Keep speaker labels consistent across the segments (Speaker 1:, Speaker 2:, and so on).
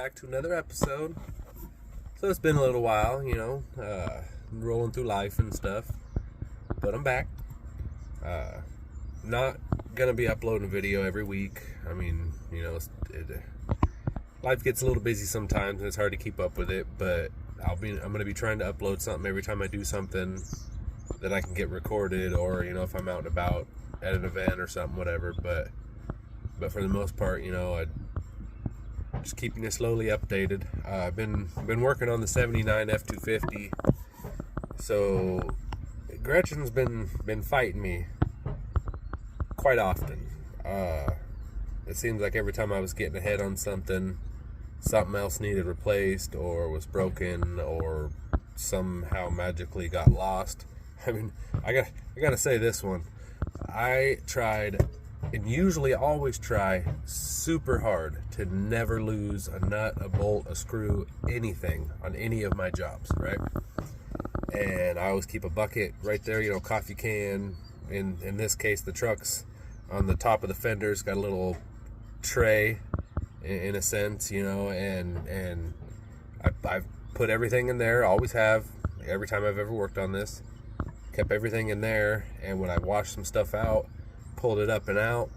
Speaker 1: back to another episode. So it's been a little while, rolling through life and stuff, but I'm back. Not gonna be uploading a video every week. I mean, life gets a little busy sometimes and it's hard to keep up with it, but I'm gonna be trying to upload something every time I do something that I can get recorded, or if I'm out and about at an event or something, whatever. But for the most part, I just keeping you slowly updated. I've been working on the 79 F250. So Gretchen's been fighting me quite often. It seems like every time I was getting ahead on something else needed replaced, or was broken, or somehow magically got lost. I mean, I gotta say this one. I tried, and usually always try super hard to never lose a nut, a bolt, a screw, anything on any of my jobs, right? And I always keep a bucket right there, coffee can. In this case, the truck's on the top of the fenders, got a little tray in a sense, and I've put everything in there, always have, every time I've ever worked on this. Kept everything in there, and when I washed some stuff out, pulled it up and out,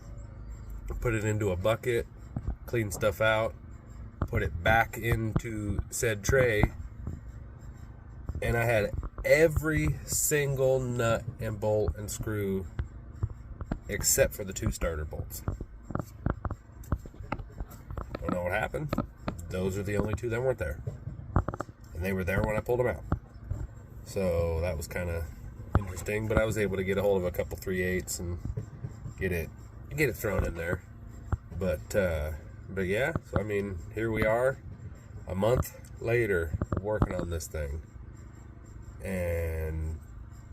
Speaker 1: put it into a bucket, cleaned stuff out, put it back into said tray, and I had every single nut and bolt and screw except for the 2 starter bolts. Don't know what happened. Those are the only 2 that weren't there, and they were there when I pulled them out. So that was kind of interesting, but I was able to get a hold of a couple 3/8 and get it thrown in there. But yeah, so I mean, here we are a month later working on this thing, and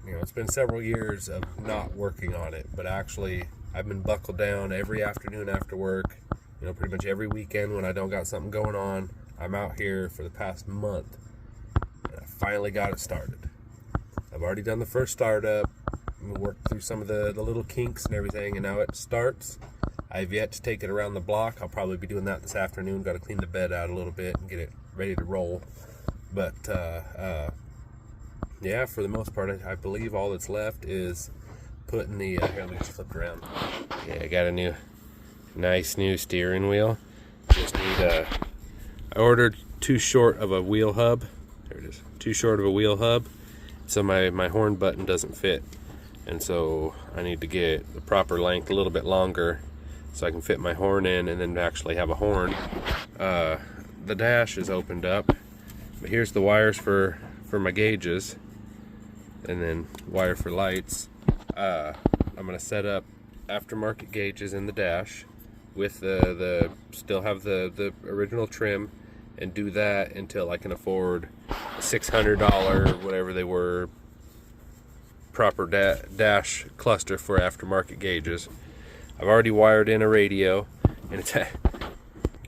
Speaker 1: it's been several years of not working on it, but actually I've been buckled down every afternoon after work, pretty much every weekend when I don't got something going on. I'm out here for the past month, and I finally got it started. I've already done the first startup, worked through some of the little kinks and everything, and now it starts. I've yet to take it around the block. I'll probably be doing that this afternoon. Got to clean the bed out a little bit and get it ready to roll. But yeah, for the most part, I believe all that's left is putting the here, let me just flip it around. Yeah, I got a nice new steering wheel. Just need I ordered too short of a wheel hub. There it is. Too short of a wheel hub. So my horn button doesn't fit, and so I need to get the proper length, a little bit longer, so I can fit my horn in and then actually have a horn. The dash is opened up, but here's the wires for my gauges, and then wire for lights. I'm gonna set up aftermarket gauges in the dash with the still have the original trim, and do that until I can afford $600, whatever they were, proper dash cluster for aftermarket gauges. I've already wired in a radio, and it's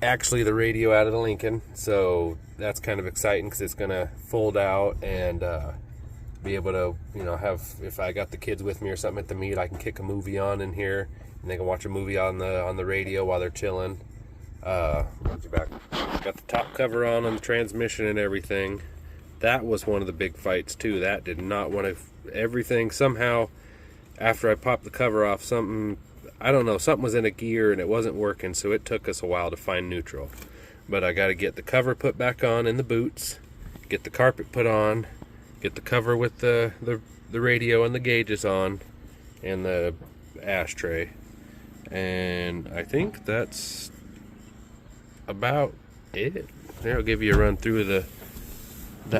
Speaker 1: actually the radio out of the Lincoln, so that's kind of exciting because it's gonna fold out and be able to have, if I got the kids with me or something at the meet, I can kick a movie on in here and they can watch a movie on the radio while they're chilling. Got the top cover on the transmission and everything. That was one of the big fights too. That did not want to, everything somehow, after I popped the cover off, something was in a gear and it wasn't working, so it took us a while to find neutral. But I got to get the cover put back on in the boots, get the carpet put on, get the cover with the radio and the gauges on, and the ashtray. And I think that's about it. There, I'll give you a run through the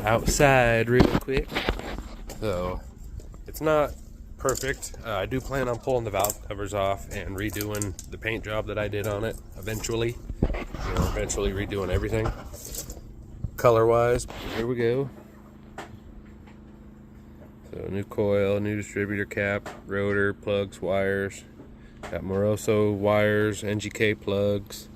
Speaker 1: outside real quick. So it's not perfect. I do plan on pulling the valve covers off and redoing the paint job that I did on it eventually. Eventually redoing everything color wise. Here we go. So new coil, new distributor cap, rotor, plugs, wires. Got Moroso wires, NGK plugs.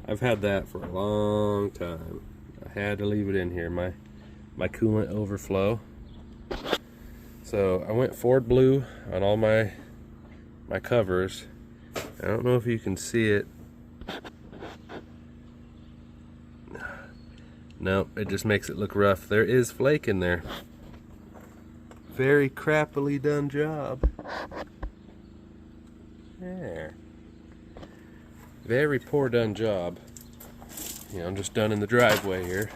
Speaker 1: I've had that for a long time. I had to leave it in here, my coolant overflow. So I went Ford blue on all my covers. I don't know if you can see it Nope, it just makes it look rough. There is flake in there. Very crappily done job. There. Very poor done job. You know, I'm just done in the driveway here.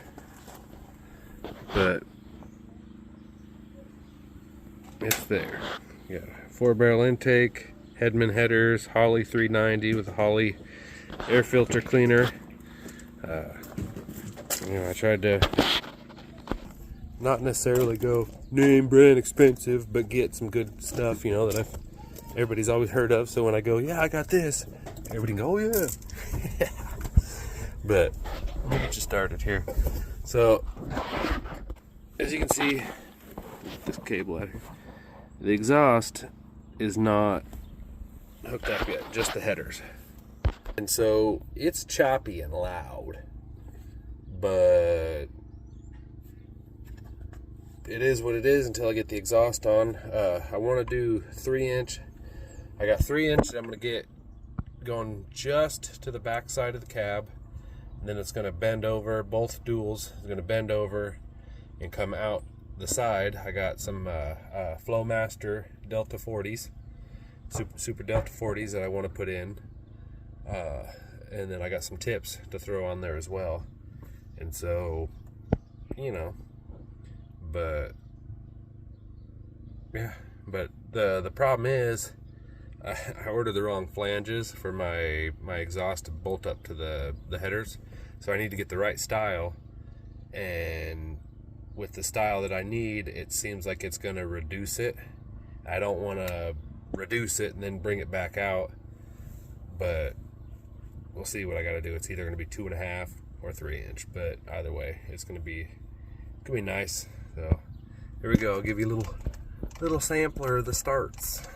Speaker 1: But it's there. Yeah, 4-barrel intake, Hedman headers, Holley 390 with a Holley air filter cleaner. You know, I tried to not necessarily go name brand expensive, but get some good stuff, you know, that everybody's always heard of. So when I go, yeah, I got this, everybody can go, oh yeah. But let me get you started here. So as you can see, this cable out here, the exhaust is not hooked up yet, just the headers. And so it's choppy and loud, but it is what it is until I get the exhaust on. I want to do 3-inch. I got 3-inch that I'm going to get going just to the back side of the cab. And then it's going to bend over, both duals is going to bend over and come out the side. I got some Flowmaster Delta 40s, Super Delta 40s that I want to put in. And then I got some tips to throw on there as well. And so, you know, but yeah, but the problem is I ordered the wrong flanges for my exhaust to bolt up to the headers. So I need to get the right style, and with the style that I need, it seems like it's going to reduce it. I don't want to reduce it and then bring it back out, but we'll see what I got to do. It's either going to be 2.5 or 3-inch, but either way, it's going to be nice. So here we go. I'll give you a little sampler of the starts.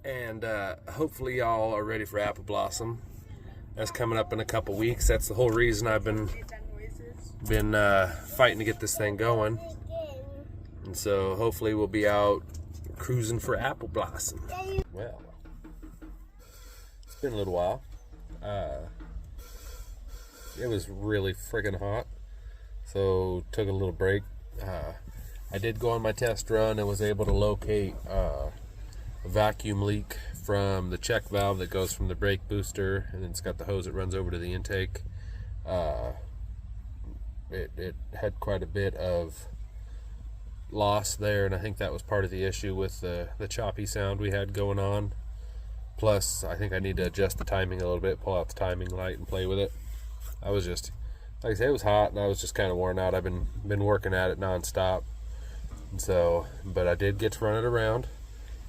Speaker 1: And hopefully y'all are ready for Apple Blossom. That's coming up in a couple weeks. That's the whole reason I've been fighting to get this thing going. And so hopefully we'll be out cruising for Apple Blossom. Well, it's been a little while. It was really friggin' hot, so took a little break. I did go on my test run and was able to locate a vacuum leak from the check valve that goes from the brake booster, and then it's got the hose that runs over to the intake. It had quite a bit of loss there, and I think that was part of the issue with the choppy sound we had going on. Plus, I think I need to adjust the timing a little bit, pull out the timing light and play with it. I was just, like I said, it was hot, and I was just kind of worn out. I've been working at it nonstop, and so, but I did get to run it around.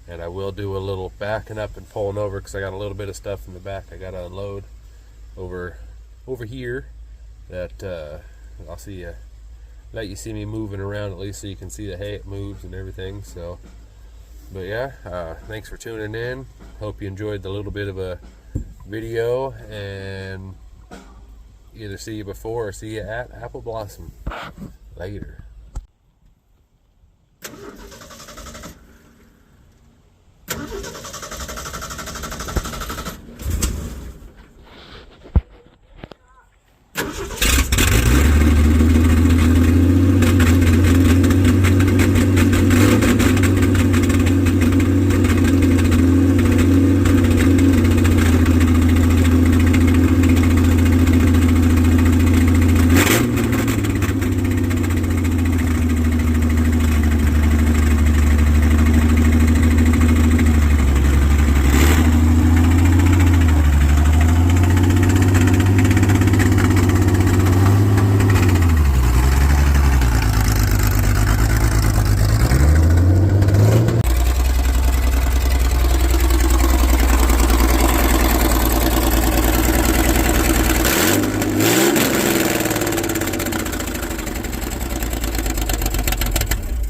Speaker 1: And I will do a little backing up and pulling over, because I got a little bit of stuff in the back I got to unload over here that I'll see you, let you see me moving around at least, so you can see the hay it moves and everything. So, but yeah, thanks for tuning in. Hope you enjoyed the little bit of a video, and either see you before or see you at Apple Blossom. Later.